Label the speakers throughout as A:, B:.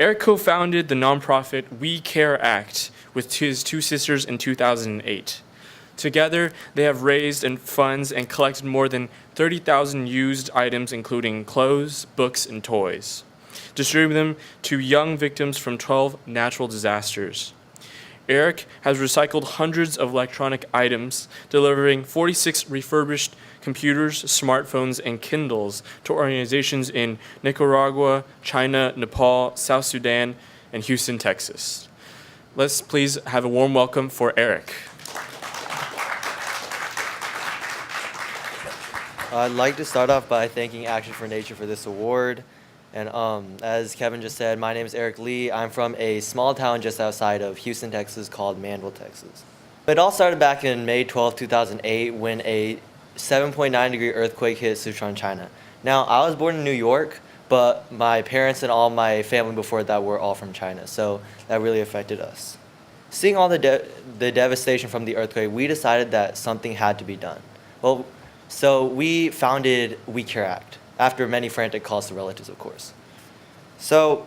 A: Eric co-founded the nonprofit We Care Act with his two sisters in 2008. Together, they have raised funds and collected more than 30,000 used items, including clothes, books, and toys, distributing them to young victims from 12 natural disasters. Eric has recycled hundreds of electronic items, delivering 46 refurbished computers, smartphones, and Kindles to organizations in Nicaragua, China, Nepal, South Sudan, and Houston, Texas. Let's please have a warm welcome for Eric.
B: I'd like to start off by thanking Action for Nature for this award. And as Kevin just said, my name is Eric Lee. I'm from a small town just outside of Houston, Texas called Manville, Texas. It all started back in May 12, 2008 when a 7.9 degree earthquake hit Sichuan, China. Now, I was born in New York, but my parents and all my family before that were all from China, so that really affected us. Seeing all the devastation from the earthquake, we decided that something had to be done. So we founded We Care Act, after many frantic calls to relatives, of course. So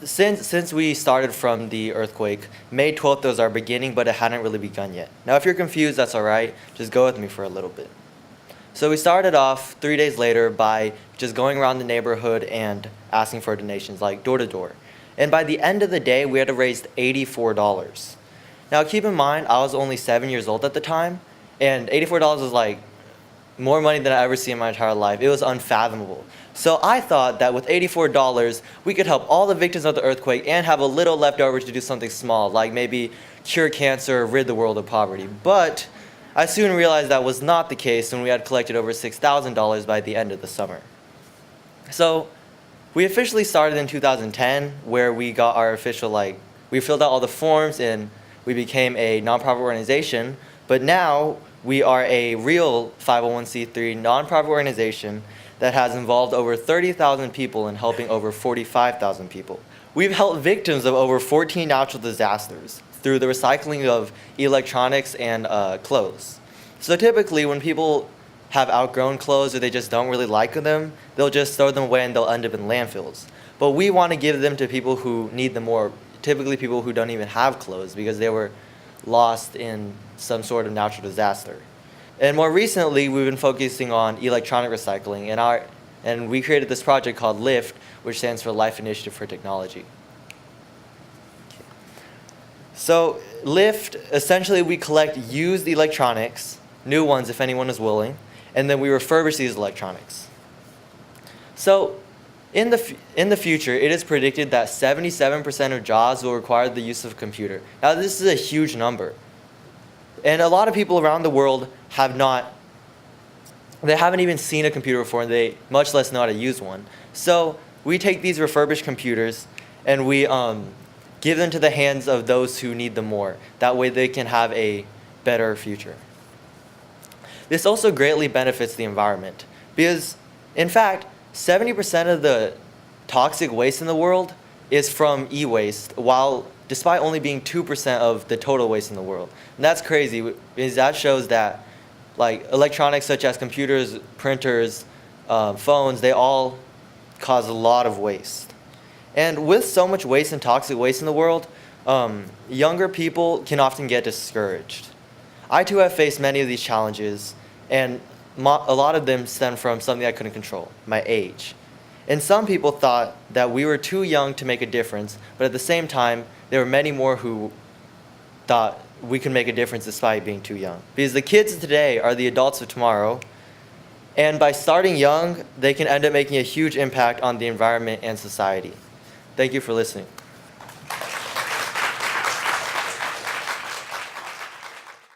B: since we started from the earthquake, May 12th was our beginning, but it hadn't really begun yet. Now, if you're confused, that's all right. Just go with me for a little bit. So we started off 3 days later by just going around the neighborhood and asking for donations, like door to door. And by the end of the day, we had raised $84. Now, keep in mind, I was only 7 years old at the time, and $84 was like more money than I ever seen in my entire life. It was unfathomable. So I thought that with $84, we could help all the victims of the earthquake and have a little left over to do something small, like maybe cure cancer or rid the world of poverty. But I soon realized that was not the case when we had collected over $6,000 by the end of the summer. So we officially started in 2010, where we got our official, we filled out all the forms and we became a nonprofit organization. But now we are a real 501c3 nonprofit organization that has involved over 30,000 people in helping over 45,000 people. We've helped victims of over 14 natural disasters through the recycling of electronics and clothes. So typically when people have outgrown clothes or they just don't really like them, they'll just throw them away and they'll end up in landfills. But we want to give them to people who need them more, typically people who don't even have clothes because they were lost in some sort of natural disaster. And more recently, we've been focusing on electronic recycling, and we created this project called LIFT, which stands for Life Initiative for Technology. So LIFT, essentially we collect used electronics, new ones if anyone is willing, and then we refurbish these electronics. So in the future, it is predicted that 77% of jobs will require the use of a computer. Now, this is a huge number. And a lot of people around the world they haven't even seen a computer before, and they much less know how to use one. So we take these refurbished computers and we give them to the hands of those who need them more. That way they can have a better future. This also greatly benefits the environment because, in fact, 70% of the toxic waste in the world is from e-waste, despite only being 2% of the total waste in the world. And that's crazy because that shows that electronics such as computers, printers, phones, they all cause a lot of waste. And with so much waste and toxic waste in the world, younger people can often get discouraged. I too have faced many of these challenges, and a lot of them stem from something I couldn't control, my age. And some people thought that we were too young to make a difference, but at the same time, there were many more who thought we could make a difference despite being too young. Because the kids of today are the adults of tomorrow, and by starting young, they can end up making a huge impact on the environment and society. Thank you for listening.